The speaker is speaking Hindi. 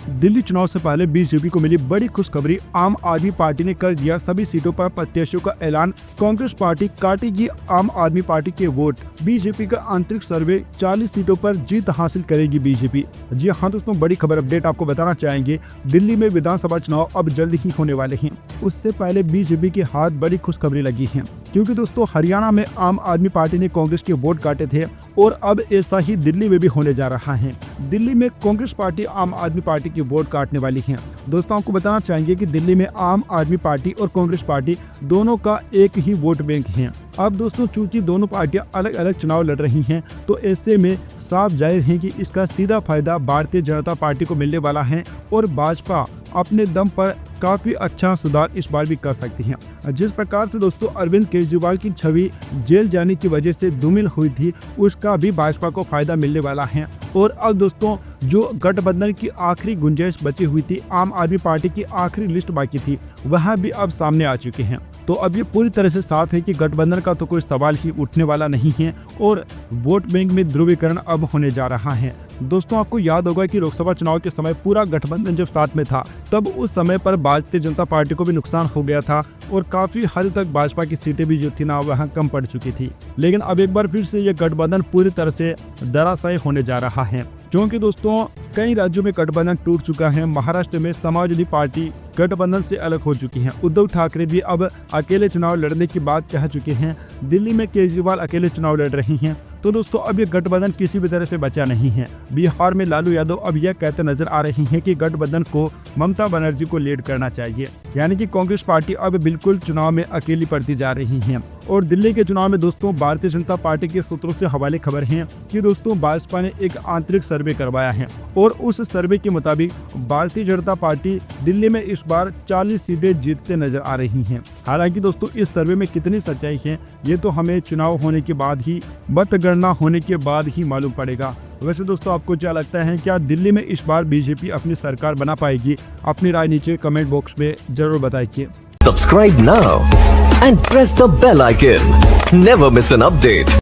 दिल्ली चुनाव से पहले बीजेपी को मिली बड़ी खुशखबरी। आम आदमी पार्टी ने कर दिया सभी सीटों पर प्रत्याशियों का ऐलान। कांग्रेस पार्टी काटेगी आम आदमी पार्टी के वोट। बीजेपी का आंतरिक सर्वे 40 सीटों पर जीत हासिल करेगी बीजेपी। जी हाँ दोस्तों, बड़ी खबर अपडेट आपको बताना चाहेंगे। दिल्ली में विधानसभा चुनाव अब जल्द ही होने वाले हैं। उससे पहले बीजेपी के हाथ बड़ी खुशखबरी लगी है, क्योंकि दोस्तों हरियाणा में आम आदमी पार्टी ने कांग्रेस के वोट काटे थे और अब ऐसा ही दिल्ली में भी होने जा रहा है। दिल्ली में कांग्रेस पार्टी आम आदमी पार्टी के वोट काटने वाली है। दोस्तों आपको बताना चाहेंगे कि दिल्ली में आम आदमी पार्टी और कांग्रेस पार्टी दोनों का एक ही वोट बैंक है। अब दोस्तों चूंकि दोनों पार्टियां अलग अलग चुनाव लड़ रही हैं, तो ऐसे में साफ जाहिर है कि इसका सीधा फायदा भारतीय जनता पार्टी को मिलने वाला है और भाजपा अपने दम पर काफी अच्छा सुधार इस बार भी कर सकती है। जिस प्रकार से दोस्तों अरविंद केजरीवाल की छवि जेल जाने की वजह से धूमिल हुई थी, उसका भी भाजपा को फायदा मिलने वाला है। और अब दोस्तों जो गठबंधन की आखिरी गुंजाइश बची हुई थी, आम आदमी पार्टी की आखिरी लिस्ट बाकी थी, वह भी अब सामने आ चुके हैं। तो अब ये पूरी तरह से साफ है कि गठबंधन का तो कोई सवाल ही उठने वाला नहीं है और वोट बैंक में ध्रुवीकरण अब होने जा रहा है। दोस्तों आपको याद होगा कि लोकसभा चुनाव के समय पूरा गठबंधन जब साथ में था, तब उस समय पर भारतीय जनता पार्टी को भी नुकसान हो गया था और काफी हद तक भाजपा की सीटें भी जो थी ना वह कम पड़ चुकी थी। लेकिन अब एक बार फिर से ये गठबंधन पूरी तरह से धराशायी होने जा रहा है, क्योंकि दोस्तों कई राज्यों में गठबंधन टूट चुका है। महाराष्ट्र में समाजवादी पार्टी गठबंधन से अलग हो चुकी है। उद्धव ठाकरे भी अब अकेले चुनाव लड़ने की बात कह चुके हैं। दिल्ली में केजरीवाल अकेले चुनाव लड़ रही हैं। तो दोस्तों अब ये गठबंधन किसी भी तरह से बचा नहीं है। बिहार में लालू यादव अब यह कहते नजर आ रही हैं कि गठबंधन को ममता बनर्जी को लीड करना चाहिए, यानी कि कांग्रेस पार्टी अब बिल्कुल चुनाव में अकेली पड़ती जा रही है। और दिल्ली के चुनाव में दोस्तों भारतीय जनता पार्टी के सूत्रों से हवाले खबर है कि दोस्तों भाजपा ने एक आंतरिक सर्वे करवाया है और उस सर्वे के मुताबिक भारतीय जनता पार्टी दिल्ली में इस बार 40 सीटें जीतते नजर आ रही हैं। हालांकि दोस्तों इस सर्वे में कितनी सच्चाई है, ये तो हमें चुनाव होने के बाद ही, मतगणना होने के बाद ही मालूम पड़ेगा। वैसे दोस्तों आपको क्या लगता है, क्या दिल्ली में इस बार बीजेपी अपनी सरकार बना पाएगी? अपनी राय नीचे कमेंट बॉक्स में जरूर बताइए। Subscribe now and press the bell icon. Never miss an update.